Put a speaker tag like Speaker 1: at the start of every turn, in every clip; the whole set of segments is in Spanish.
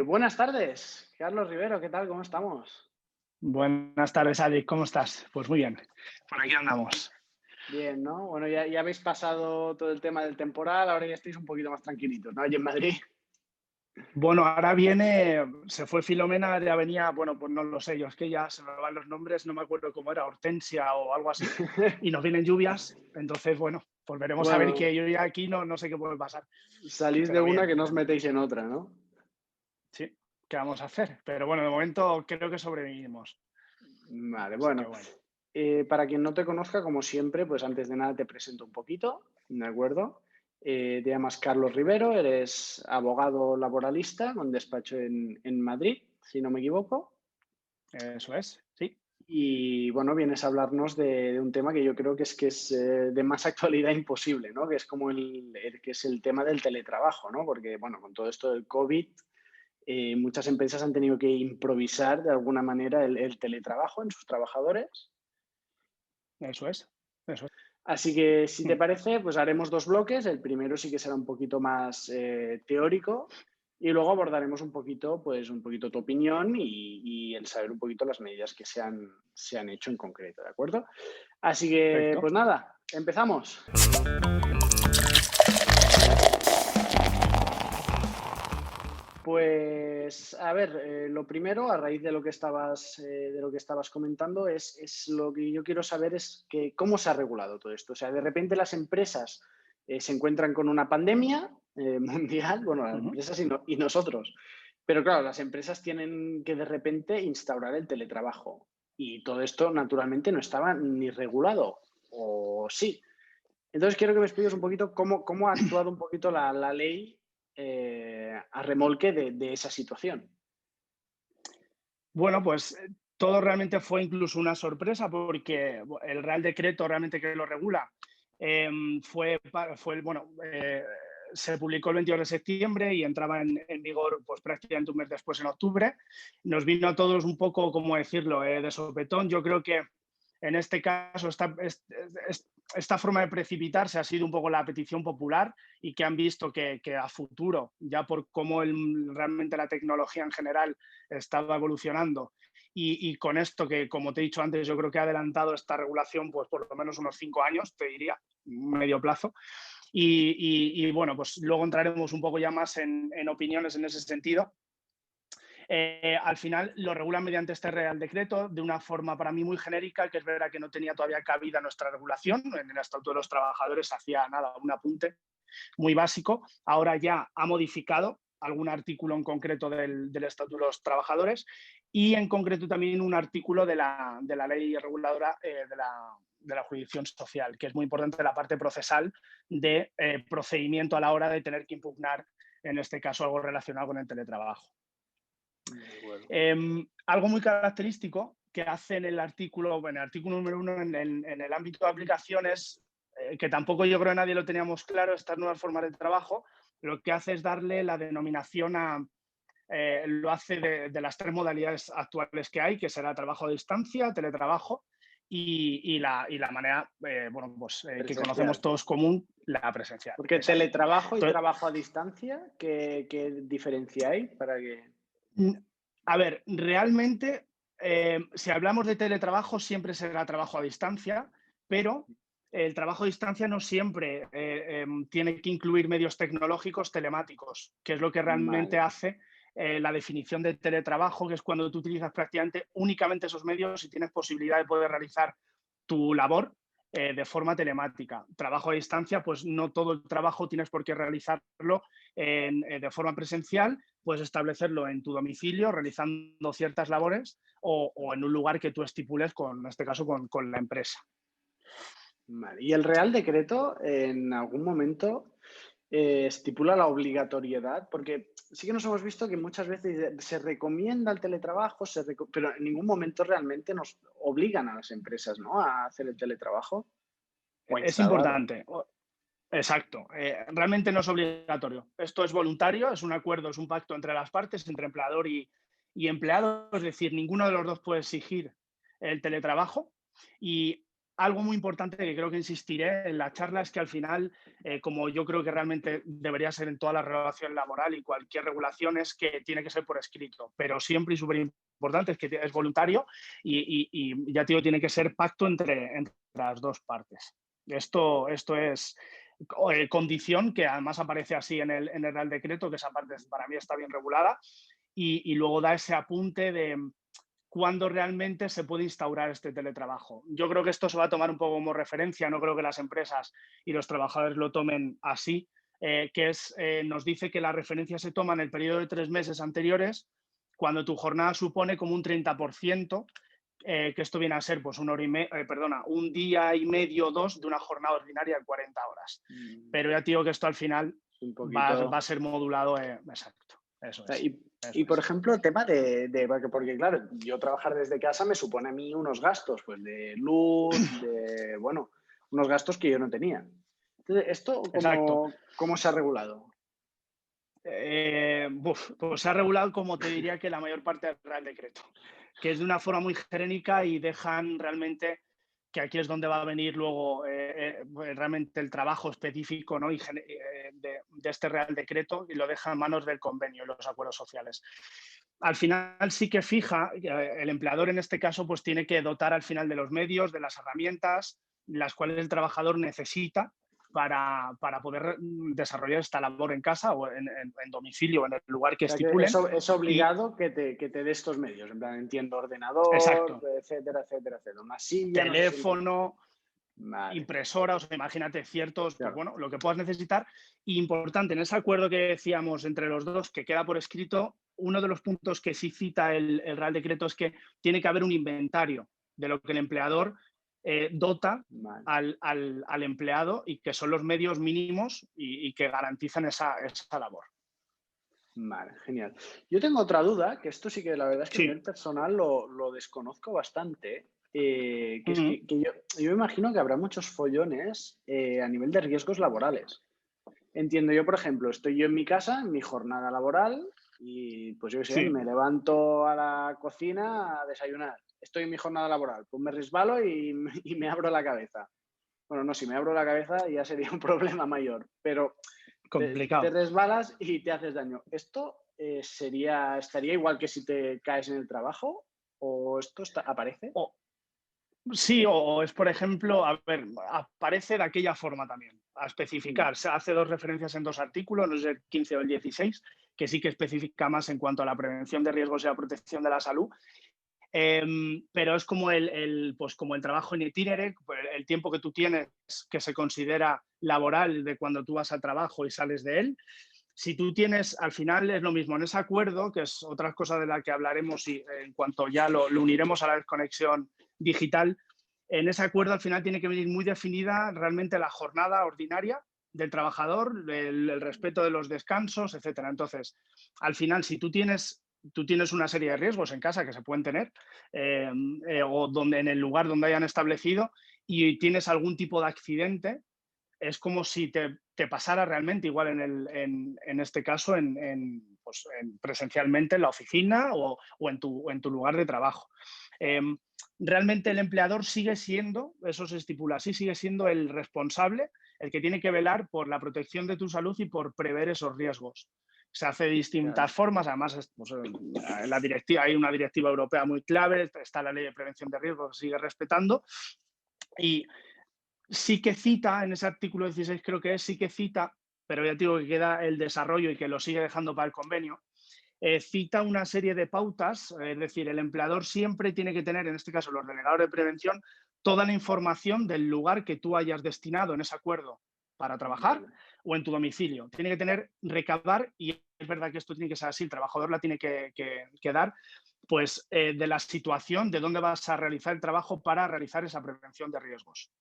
Speaker 1: Buenas tardes, Carlos Rivero, ¿qué tal? ¿Cómo estamos?
Speaker 2: Buenas tardes, Alex, ¿cómo estás? Pues muy bien, por aquí andamos.
Speaker 1: Bien, ¿no? Bueno, ya habéis pasado todo el tema del temporal, ahora ya estáis un poquito más tranquilitos, ¿no? Allí en Madrid.
Speaker 2: Bueno, ahora viene, se fue Filomena, ya venía, bueno, pues no lo sé, yo es que ya se me van los nombres, no me acuerdo cómo era, Hortensia o algo así, y nos vienen lluvias, entonces, bueno, pues veremos a ver
Speaker 1: Bueno,
Speaker 2: que yo ya aquí no sé qué puede pasar,
Speaker 1: salís de
Speaker 2: pero
Speaker 1: una
Speaker 2: bien,
Speaker 1: que no os metéis en otra, ¿no?
Speaker 2: sí, ¿qué vamos a hacer? Pero bueno, de momento creo que sobrevivimos,
Speaker 1: Vale,
Speaker 2: así que
Speaker 1: bueno.
Speaker 2: bueno.
Speaker 1: Para quien no te conozca, como siempre, pues antes de nada te presento un poquito, ¿de acuerdo? Te llamas Carlos Rivero, eres abogado laboralista con despacho en Madrid, si no me equivoco.
Speaker 2: Eso es, sí.
Speaker 1: Y bueno, vienes a hablarnos de un tema que yo creo que es de más actualidad imposible, ¿no? Que es como que es el tema del teletrabajo, ¿no? Porque, bueno, con todo esto del COVID, muchas empresas han tenido que improvisar de alguna manera el teletrabajo en sus trabajadores.
Speaker 2: Eso es, eso es.
Speaker 1: Así que, si te
Speaker 2: Mm.
Speaker 1: parece, pues haremos dos bloques. El primero sí que será un poquito más teórico y luego abordaremos un poquito, pues, un poquito tu opinión y el saber un poquito las medidas que se han hecho en concreto, ¿de acuerdo? Así que,
Speaker 2: Perfecto.
Speaker 1: pues nada, empezamos. Pues, a ver, lo primero, a raíz de lo que estabas comentando, es lo que yo quiero saber es que cómo se ha regulado todo esto. O sea, de repente las empresas se encuentran con una pandemia mundial, bueno, las
Speaker 2: Ujú.
Speaker 1: empresas y nosotros. Pero claro, las empresas tienen que de repente instaurar el teletrabajo. Y todo esto, naturalmente, no estaba ni regulado, o sí. Entonces, quiero que me expliques un poquito cómo ha actuado un poquito la ley a remolque de esa situación.
Speaker 2: Bueno, pues todo realmente fue incluso una sorpresa porque el Real Decreto realmente que lo regula bueno, se publicó el 22 de septiembre y entraba en vigor pues prácticamente un mes después, en octubre. Nos vino a todos un poco, ¿cómo decirlo?, de sopetón. Yo creo que en este caso esta forma de precipitarse ha sido un poco la petición popular y que han visto que a futuro, ya por cómo realmente la tecnología en general estaba evolucionando y con esto que, como te he dicho antes, yo creo que ha adelantado esta regulación pues por lo menos unos 5 años, te diría, medio plazo. Bueno, pues luego entraremos un poco ya más en opiniones en ese sentido. Al final lo regulan mediante este Real Decreto de una forma para mí muy genérica, que es verdad que no tenía todavía cabida nuestra regulación. En el Estatuto de los Trabajadores hacía nada, un apunte muy básico. Ahora ya ha modificado algún artículo en concreto del Estatuto de los Trabajadores y en concreto también un artículo de la ley reguladora de la jurisdicción social, que es muy importante la parte procesal de procedimiento a la hora de tener que impugnar, en este caso, algo relacionado con el teletrabajo.
Speaker 1: De acuerdo.
Speaker 2: Algo muy característico que hace en el artículo número 1, en el ámbito de aplicaciones, que tampoco yo creo que nadie lo teníamos claro, estas nuevas formas de trabajo, lo que hace es darle la denominación lo hace de las tres modalidades actuales que hay, que será trabajo a distancia, teletrabajo y la manera bueno, pues, que conocemos
Speaker 1: Presencial.
Speaker 2: todos común, la presencial.
Speaker 1: Porque
Speaker 2: Exacto.
Speaker 1: teletrabajo y
Speaker 2: Entonces,
Speaker 1: trabajo a distancia, ¿qué diferencia hay para que?
Speaker 2: a ver, realmente, si hablamos de teletrabajo, siempre será trabajo a distancia, pero el trabajo a distancia no siempre tiene que incluir medios tecnológicos telemáticos, que es lo que realmente
Speaker 1: Vale,
Speaker 2: hace la definición de teletrabajo, que es cuando tú utilizas prácticamente únicamente esos medios y tienes posibilidad de poder realizar tu labor de forma telemática. Trabajo a distancia, pues no todo el trabajo tienes por qué realizarlo de forma presencial, puedes establecerlo en tu domicilio realizando ciertas labores o en un lugar que tú estipules, en este caso con la empresa.
Speaker 1: vale. ¿Y el Real Decreto en algún momento estipula la obligatoriedad? Porque sí que nos hemos visto que muchas veces se recomienda el teletrabajo, pero en ningún momento realmente nos obligan a las empresas, ¿no?, a hacer el teletrabajo o a
Speaker 2: Es
Speaker 1: instaurarlo.
Speaker 2: importante. Exacto. Realmente no es obligatorio. Esto es voluntario, es un acuerdo, es un pacto entre las partes, entre empleador y empleado. Es decir, ninguno de los dos puede exigir el teletrabajo y algo muy importante que creo que insistiré en la charla es que al final, como yo creo que realmente debería ser en toda la relación laboral y cualquier regulación, es que tiene que ser por escrito, pero siempre y súper importante es que es voluntario y ya te digo, tiene que ser pacto entre las dos partes. Esto es condición que además aparece así en el Real Decreto, que esa parte para mí está bien regulada, y luego da ese apunte de cuándo realmente se puede instaurar este teletrabajo. Yo creo que esto se va a tomar un poco como referencia, no creo que las empresas y los trabajadores lo tomen así, nos dice que la referencia se toma en el periodo de 3 meses anteriores, cuando tu jornada supone como un 30%, que esto viene a ser pues un día y medio o dos de una jornada ordinaria de 40 horas. Pero ya te digo que esto al final
Speaker 1: Un
Speaker 2: va
Speaker 1: poquito.
Speaker 2: a ser modulado, exacto, eso
Speaker 1: O sea,
Speaker 2: es.
Speaker 1: y,
Speaker 2: Eso
Speaker 1: por
Speaker 2: es.
Speaker 1: ejemplo, el tema porque claro, yo trabajar desde casa me supone a mí unos gastos, pues de luz, de, bueno, unos gastos que yo no tenía. Entonces, ¿esto
Speaker 2: Exacto.
Speaker 1: cómo se ha regulado?
Speaker 2: Pues se ha regulado, como te diría, que la mayor parte del Real Decreto, que es de una forma muy genérica y dejan realmente, que aquí es donde va a venir luego realmente el trabajo específico, ¿no? de este Real Decreto, y lo deja en manos del convenio, los acuerdos sociales. Al final sí que fija, el empleador en este caso pues tiene que dotar al final de los medios, de las herramientas, las cuales el trabajador necesita para poder desarrollar esta labor en casa o en domicilio, en el lugar que
Speaker 1: O sea, que
Speaker 2: estipulen.
Speaker 1: es
Speaker 2: Y
Speaker 1: obligado que te dé estos medios, en plan, entiendo, ordenador,
Speaker 2: exacto,
Speaker 1: etcétera, etcétera, etcétera. Una silla, no sé si...
Speaker 2: teléfono,
Speaker 1: Vale,
Speaker 2: impresora, o sea, imagínate ciertos, pues
Speaker 1: claro.
Speaker 2: bueno, lo que puedas necesitar. Y importante, en ese acuerdo que decíamos entre los dos, que queda por escrito, uno de los puntos que sí cita el Real Decreto es que tiene que haber un inventario de lo que el empleador dota
Speaker 1: Vale.
Speaker 2: al empleado y que son los medios mínimos y que garantizan esa labor.
Speaker 1: Vale, genial. Yo tengo otra duda, que esto sí que la verdad es que a
Speaker 2: Sí.
Speaker 1: nivel personal lo desconozco bastante, que es
Speaker 2: Uh-huh.
Speaker 1: que yo imagino que habrá muchos follones a nivel de riesgos laborales. Entiendo, yo, por ejemplo, estoy yo en mi casa, en mi jornada laboral, y pues yo qué sé,
Speaker 2: Sí,
Speaker 1: me levanto a la cocina a desayunar. Estoy en mi jornada laboral, pues me resbalo y me abro la cabeza. Bueno, no, si me abro la cabeza ya sería un problema mayor, pero te
Speaker 2: complicado.
Speaker 1: resbalas y te haces daño. ¿Esto estaría igual que si te caes en el trabajo? ¿O esto aparece?
Speaker 2: O, sí, o es, por ejemplo, a ver, aparece de aquella forma también, a
Speaker 1: Mm,
Speaker 2: especificar. Se hace dos referencias en dos artículos, no sé, el 15 o el 16, que sí que especifica más en cuanto a la prevención de riesgos y la protección de la salud. Pero es como pues como el trabajo en itinere, pues el tiempo que tú tienes que se considera laboral de cuando tú vas al trabajo y sales de él. Si tú tienes, al final es lo mismo, en ese acuerdo, que es otra cosa de la que hablaremos y en cuanto ya lo uniremos a la desconexión digital, en ese acuerdo al final tiene que venir muy definida realmente la jornada ordinaria del trabajador, el respeto de los descansos, etcétera. Entonces, al final, si tú tienes una serie de riesgos en casa que se pueden tener, o donde en el lugar donde hayan establecido, y tienes algún tipo de accidente, es como si te pasara realmente igual en este caso pues, presencialmente en la oficina o en tu lugar de trabajo. Eh, realmente el empleador sigue siendo, eso se estipula así, sigue siendo el responsable, el que tiene que velar por la protección de tu salud y por prever esos riesgos. Se hace de
Speaker 1: claro.
Speaker 2: distintas formas, además pues, en la directiva, hay una directiva europea muy clave, está la ley de prevención de riesgos que sigue respetando, y sí que cita, en ese artículo 16 creo que es, sí que cita, pero ya digo que queda el desarrollo y que lo sigue dejando para el convenio, cita una serie de pautas, es decir, el empleador siempre tiene que tener, en este caso los delegados de prevención, toda la información del lugar que tú hayas destinado en ese acuerdo para trabajar
Speaker 1: Vale.
Speaker 2: o en tu domicilio. Tiene que recabar, y es verdad que esto tiene que ser así, el trabajador la tiene que dar, pues de la situación, de dónde vas a realizar el trabajo para realizar esa prevención de riesgos.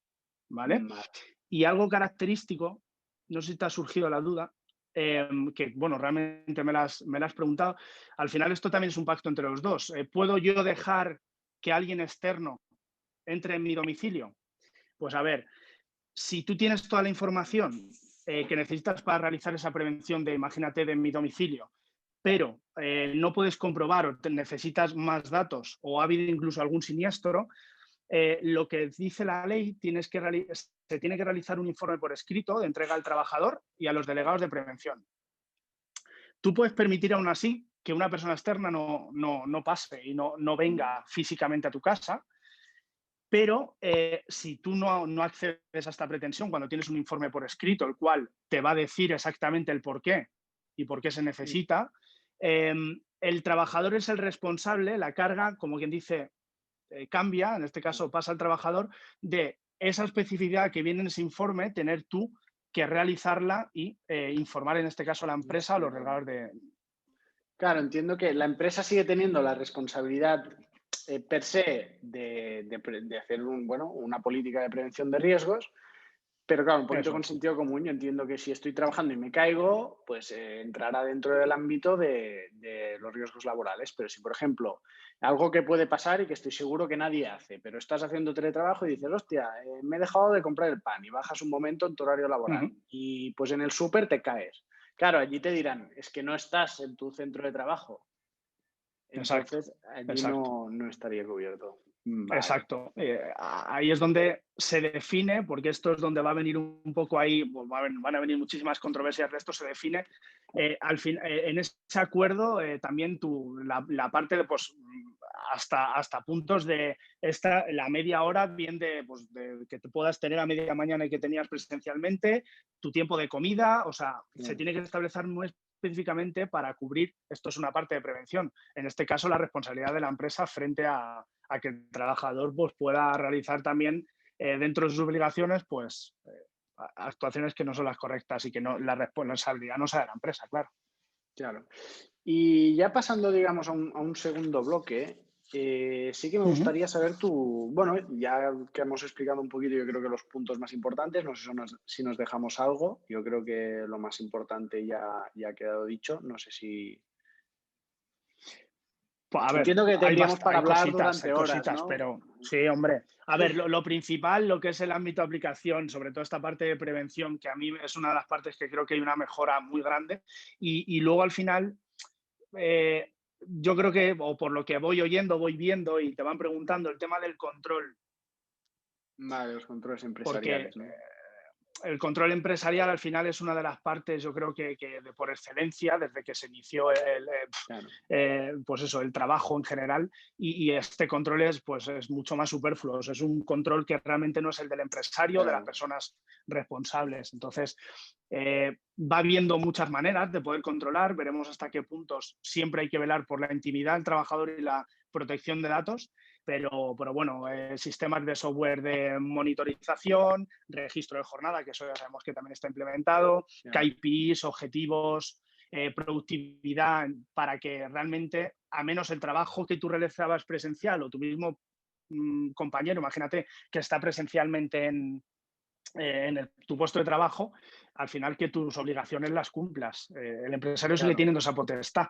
Speaker 2: ¿Vale?
Speaker 1: Vale.
Speaker 2: Y algo característico, no sé si te ha surgido la duda, que bueno, realmente me la has preguntado, al final esto también es un pacto entre los dos. ¿Puedo yo dejar que alguien externo entre en mi domicilio? Pues a ver, si tú tienes toda la información que necesitas para realizar esa prevención de, imagínate, de mi domicilio, pero no puedes comprobar o necesitas más datos o ha habido incluso algún siniestro, lo que dice la ley, se tiene que realizar un informe por escrito de entrega al trabajador y a los delegados de prevención. Tú puedes permitir aún así que una persona externa no pase y no venga físicamente a tu casa, pero si tú no accedes a esta pretensión cuando tienes un informe por escrito, el cual te va a decir exactamente el por qué y por qué se necesita, el trabajador es el responsable, la carga, como quien dice, cambia, en este caso pasa al trabajador, de esa especificidad que viene en ese informe, tener tú que realizarla y informar, en este caso, a la empresa o los delegados de...
Speaker 1: Claro, entiendo que la empresa sigue teniendo la responsabilidad per se de hacer una política de prevención de riesgos, pero claro, un poquito
Speaker 2: Eso
Speaker 1: con
Speaker 2: es.
Speaker 1: sentido común. Yo entiendo que si estoy trabajando y me caigo, pues entrará dentro del ámbito de los riesgos laborales. Pero si, por ejemplo, algo que puede pasar y que estoy seguro que nadie hace, pero estás haciendo teletrabajo y dices, hostia, me he dejado de comprar el pan y bajas un momento en tu horario laboral
Speaker 2: Ujú.
Speaker 1: y pues en el súper te caes. Claro, allí te dirán, es que no estás en tu centro de trabajo.
Speaker 2: Exacto,
Speaker 1: Entonces, allí
Speaker 2: exacto.
Speaker 1: no estaría cubierto. Vale.
Speaker 2: Exacto. Ahí es donde se define, porque esto es donde va a venir un poco ahí, pues van a venir muchísimas controversias de esto, se define al fin, en ese acuerdo también la parte de pues hasta puntos de la media hora, bien pues, de que te puedas tener a media mañana y que tenías presencialmente, tu tiempo de comida, o sea, se tiene que establecer muy específicamente para cubrir, esto es una parte de prevención, en este caso la responsabilidad de la empresa frente a que el trabajador pues, pueda realizar también dentro de sus obligaciones pues, actuaciones que no son las correctas y que la responsabilidad no sea de la empresa, claro.
Speaker 1: Claro. Y ya pasando, digamos, a un segundo bloque, sí que me
Speaker 2: Uh -huh.
Speaker 1: gustaría saber bueno, ya que hemos explicado un poquito, yo creo que los puntos más importantes, no sé si nos dejamos algo, yo creo que lo más importante ya ha quedado dicho, no sé si...
Speaker 2: Pues, a ver,
Speaker 1: Entiendo que tendríamos para hablar
Speaker 2: hay
Speaker 1: durante horas,
Speaker 2: cositas,
Speaker 1: ¿no?
Speaker 2: pero sí, hombre. A ver, lo principal, lo que es el ámbito de aplicación, sobre todo esta parte de prevención, que a mí es una de las partes que creo que hay una mejora muy grande. Y luego al final, yo creo que, o por lo que voy oyendo, voy viendo y te van preguntando, el tema del control,
Speaker 1: Vale, los controles
Speaker 2: porque
Speaker 1: empresariales, ¿no?
Speaker 2: el control empresarial al final es una de las partes, yo creo que por excelencia, desde que se inició
Speaker 1: Claro,
Speaker 2: pues eso, el trabajo en general, y este control pues, es mucho más superfluo. Es un control que realmente no es el del empresario, de las
Speaker 1: claro,
Speaker 2: personas responsables. Entonces, va habiendo muchas maneras de poder controlar, veremos hasta qué puntos siempre hay que velar por la intimidad del trabajador y la protección de datos, pero bueno, sistemas de software de monitorización, registro de jornada, que eso ya sabemos que también está implementado,
Speaker 1: claro.
Speaker 2: KPIs, objetivos, productividad, para que realmente, a menos el trabajo que tú realizabas presencial o tu mismo compañero, imagínate que está presencialmente tu puesto de trabajo, al final que tus obligaciones las cumplas. El empresario sigue
Speaker 1: Claro.
Speaker 2: teniendo esa potestad.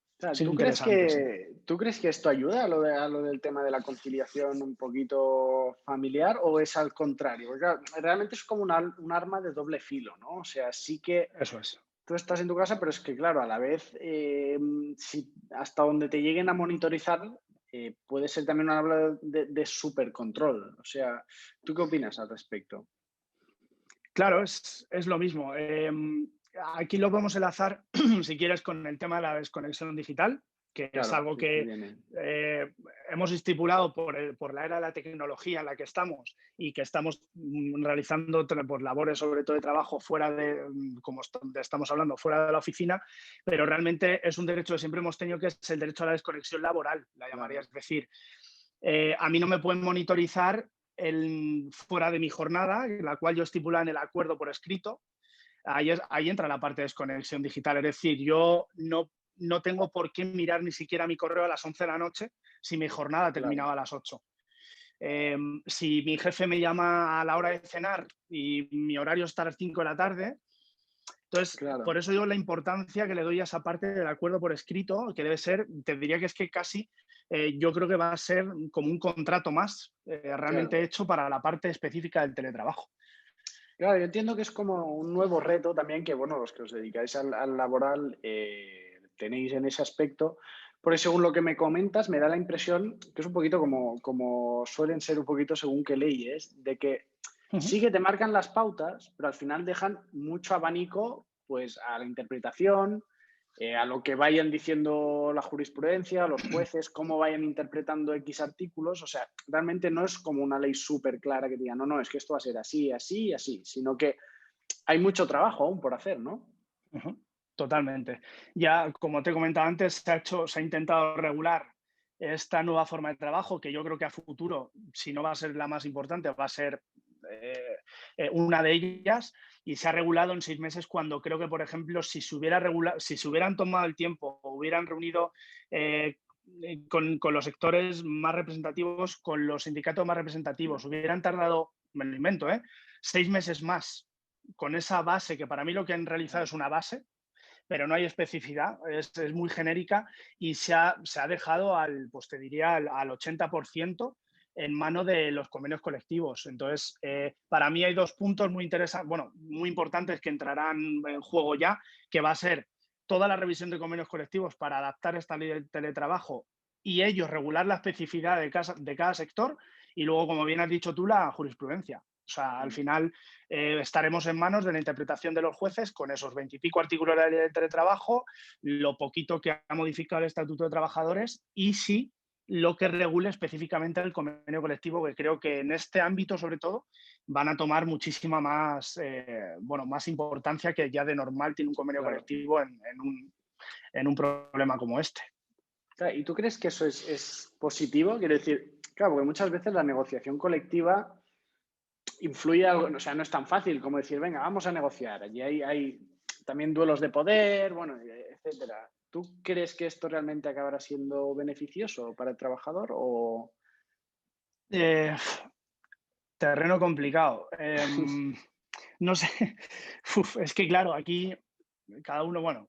Speaker 1: O sea,
Speaker 2: Es interesante, sí.
Speaker 1: ¿tú crees que esto ayuda a lo del tema de la conciliación un poquito familiar o es al contrario? Porque claro, realmente es como un arma de doble filo, ¿no? O sea, sí que
Speaker 2: Eso es.
Speaker 1: tú estás en tu casa, pero es que, claro, a la vez, si hasta donde te lleguen a monitorizar, puede ser también una habla de supercontrol. O sea, ¿tú qué opinas al respecto?
Speaker 2: Claro, es lo mismo. Aquí lo podemos enlazar, si quieres, con el tema de la desconexión digital, que es
Speaker 1: Claro,
Speaker 2: algo
Speaker 1: justo
Speaker 2: que
Speaker 1: viene.
Speaker 2: hemos estipulado por la era de la tecnología en la que estamos y que estamos realizando pues, labores, sobre todo de trabajo, fuera de, como estamos hablando, fuera de la oficina, pero realmente es un derecho que siempre hemos tenido, que es el derecho a la desconexión laboral, la llamaría.
Speaker 1: Claro,
Speaker 2: Es decir, a mí no me pueden monitorizar fuera de mi jornada, la cual yo estipula en el acuerdo por escrito. Ahí entra la parte de desconexión digital. Es decir, yo no tengo por qué mirar ni siquiera mi correo a las 11 de la noche si mi jornada
Speaker 1: claro,
Speaker 2: terminaba a las 8. Si mi jefe me llama a la hora de cenar y mi horario está a las 5 de la tarde, entonces, por
Speaker 1: claro.
Speaker 2: eso yo la importancia que le doy a esa parte del acuerdo por escrito, que debe ser, te diría que es que casi, yo creo que va a ser como un contrato más
Speaker 1: Claro.
Speaker 2: realmente hecho para la parte específica del teletrabajo.
Speaker 1: Claro, yo entiendo que es como un nuevo reto también que, bueno, los que os dedicáis al laboral tenéis en ese aspecto, Porque según lo que me comentas, me da la impresión que es un poquito como suelen ser un poquito según qué leyes, de que
Speaker 2: Ujú.
Speaker 1: sí que te marcan las pautas, pero al final dejan mucho abanico pues, a la interpretación, a lo que vayan diciendo la jurisprudencia, los jueces, cómo vayan interpretando X artículos. O sea, realmente no es como una ley súper clara que diga, no, no, es que esto va a ser así, así y así, sino que hay mucho trabajo aún por hacer, ¿no?
Speaker 2: Ujú, totalmente. Ya, como te he comentado antes, se ha intentado regular esta nueva forma de trabajo, que yo creo que a futuro, si no va a ser la más importante, va a ser una de ellas, y se ha regulado en 6 meses cuando creo que, por ejemplo, si se hubieran tomado el tiempo o hubieran reunido eh, con los sectores más representativos, con los sindicatos más representativos, hubieran tardado, me lo invento, 6 meses más con esa base, que para mí lo que han realizado es una base, pero no hay especificidad, es muy genérica y se ha dejado pues te diría, al 80% en mano de los convenios colectivos. Entonces, para mí hay 2 puntos muy interesantes, bueno, muy importantes que entrarán en juego ya, que va a ser toda la revisión de convenios colectivos para adaptar esta ley del teletrabajo y ellos regular la especificidad de cada sector y luego, como bien has dicho tú, la jurisprudencia. O sea, al final estaremos en manos de la interpretación de los jueces con esos 20 y pico artículos de la ley del teletrabajo, lo poquito que ha modificado el Estatuto de Trabajadores y sí lo que regule específicamente el convenio colectivo, que creo que en este ámbito, sobre todo, van a tomar muchísima más, más importancia que ya de normal tiene un convenio
Speaker 1: Claro.
Speaker 2: colectivo en un problema como este.
Speaker 1: Claro, ¿y tú crees que eso es positivo? Quiero decir, claro, porque muchas veces la negociación colectiva influye algo, o sea, no es tan fácil como decir, venga, vamos a negociar. Allí hay también duelos de poder, bueno, etcétera. ¿Tú crees que esto realmente acabará siendo beneficioso para el trabajador o...?
Speaker 2: Eh, Terreno complicado. No sé, es que claro, aquí cada uno, bueno,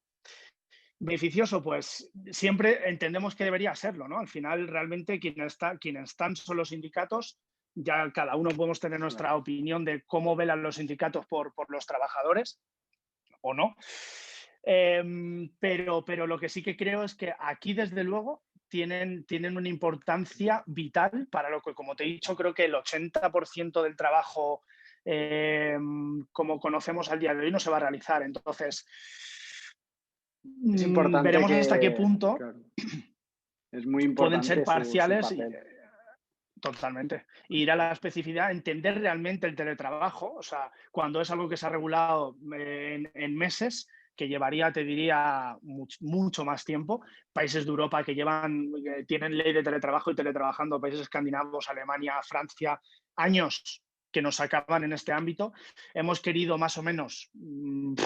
Speaker 2: beneficioso, pues siempre entendemos que debería serlo, ¿no? Al final, realmente, quienes están son los sindicatos. Ya cada uno podemos tener nuestra
Speaker 1: Claro,
Speaker 2: opinión de cómo velan los sindicatos por los trabajadores o no. Pero lo que sí que creo es que aquí, desde luego, tienen una importancia vital para lo que, como te he dicho, creo que el 80% del trabajo como conocemos al día de hoy no se va a realizar. Entonces,
Speaker 1: es importante
Speaker 2: veremos hasta qué
Speaker 1: que,
Speaker 2: punto
Speaker 1: claro, es muy
Speaker 2: pueden ser
Speaker 1: importante su
Speaker 2: parciales y,
Speaker 1: papel.
Speaker 2: totalmente. Ir a la especificidad, entender realmente el teletrabajo, o sea, cuando es algo que se ha regulado en meses, que llevaría, te diría, mucho más tiempo. Países de Europa que tienen ley de teletrabajo y teletrabajando, países escandinavos, Alemania, Francia, años que nos acaban en este ámbito. Hemos querido más o menos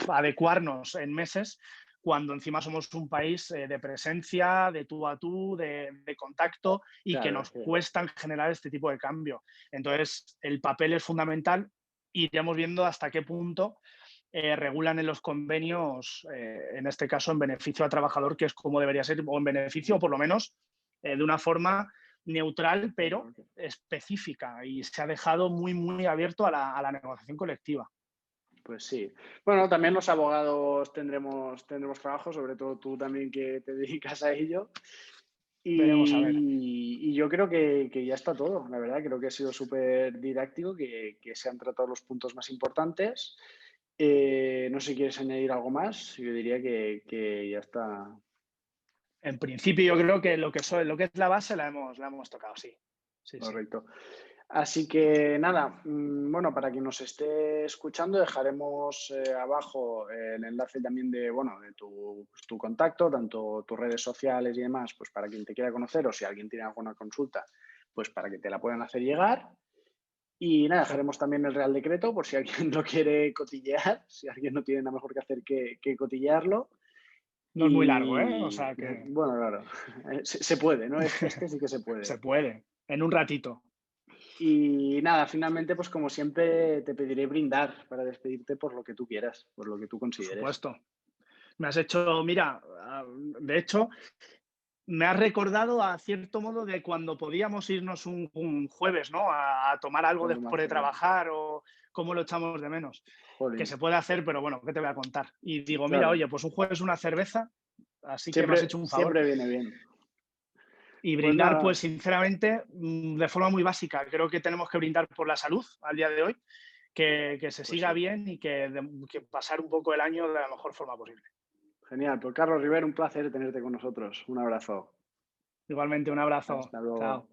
Speaker 2: adecuarnos en meses cuando encima somos un país de presencia, de tú a tú, de contacto y que
Speaker 1: Claro, es
Speaker 2: nos
Speaker 1: que
Speaker 2: cuesta generar este tipo de cambio. Entonces, el papel es fundamental. Iremos viendo hasta qué punto regulan en los convenios, en este caso en beneficio al trabajador, que es como debería ser, o en beneficio, o por lo menos de una forma neutral, pero específica. Y se ha dejado muy, muy abierto a la negociación colectiva.
Speaker 1: pues sí. Bueno, también los abogados tendremos trabajo, sobre todo tú también que te dedicas a ello.
Speaker 2: Veremos a ver.
Speaker 1: Y yo creo que ya está todo, la verdad. Creo que ha sido súper didáctico, que se han tratado los puntos más importantes. No sé si quieres añadir algo más. Yo diría que ya está
Speaker 2: En principio, yo creo que lo que es la base la hemos tocado, sí. Sí, sí.
Speaker 1: correcto. Así que nada, bueno, para quien nos esté escuchando, dejaremos abajo el enlace también de, bueno, de tu contacto, tanto tus redes sociales y demás, pues para quien te quiera conocer o si alguien tiene alguna consulta, pues para que te la puedan hacer llegar. Y nada, dejaremos también el Real Decreto por si alguien lo quiere cotillear, si alguien no tiene nada mejor que hacer que cotillearlo.
Speaker 2: No es muy largo, ¿eh? O
Speaker 1: Y
Speaker 2: sea que
Speaker 1: bueno, claro, se puede, ¿no? Este sí que se
Speaker 2: se
Speaker 1: puede.
Speaker 2: puede, en un ratito,
Speaker 1: Y nada, finalmente, pues como siempre, te pediré brindar para despedirte por lo que tú quieras, por lo que tú
Speaker 2: por
Speaker 1: consideres.
Speaker 2: supuesto. Me has hecho, mira, de hecho, me has recordado a cierto modo de cuando podíamos irnos un jueves, ¿no? A tomar algo
Speaker 1: Con
Speaker 2: después de
Speaker 1: Marcelo.
Speaker 2: trabajar o cómo lo echamos de menos. Que
Speaker 1: Jolín.
Speaker 2: se puede hacer, pero bueno, ¿qué te voy a contar? Y digo, mira,
Speaker 1: Claro,
Speaker 2: oye, pues un jueves una cerveza, así que me has
Speaker 1: siempre,
Speaker 2: hecho un favor.
Speaker 1: siempre viene bien.
Speaker 2: Y
Speaker 1: Pues
Speaker 2: brindar,
Speaker 1: nada,
Speaker 2: pues sinceramente, de forma muy básica. Creo que tenemos que brindar por la salud al día de hoy, que se
Speaker 1: pues
Speaker 2: siga
Speaker 1: sí.
Speaker 2: bien y que pasar un poco el año de la mejor forma posible.
Speaker 1: Genial. Pues Carlos Rivera, un placer tenerte con nosotros. Un abrazo.
Speaker 2: Igualmente, un abrazo.
Speaker 1: Hasta luego.
Speaker 2: Chao.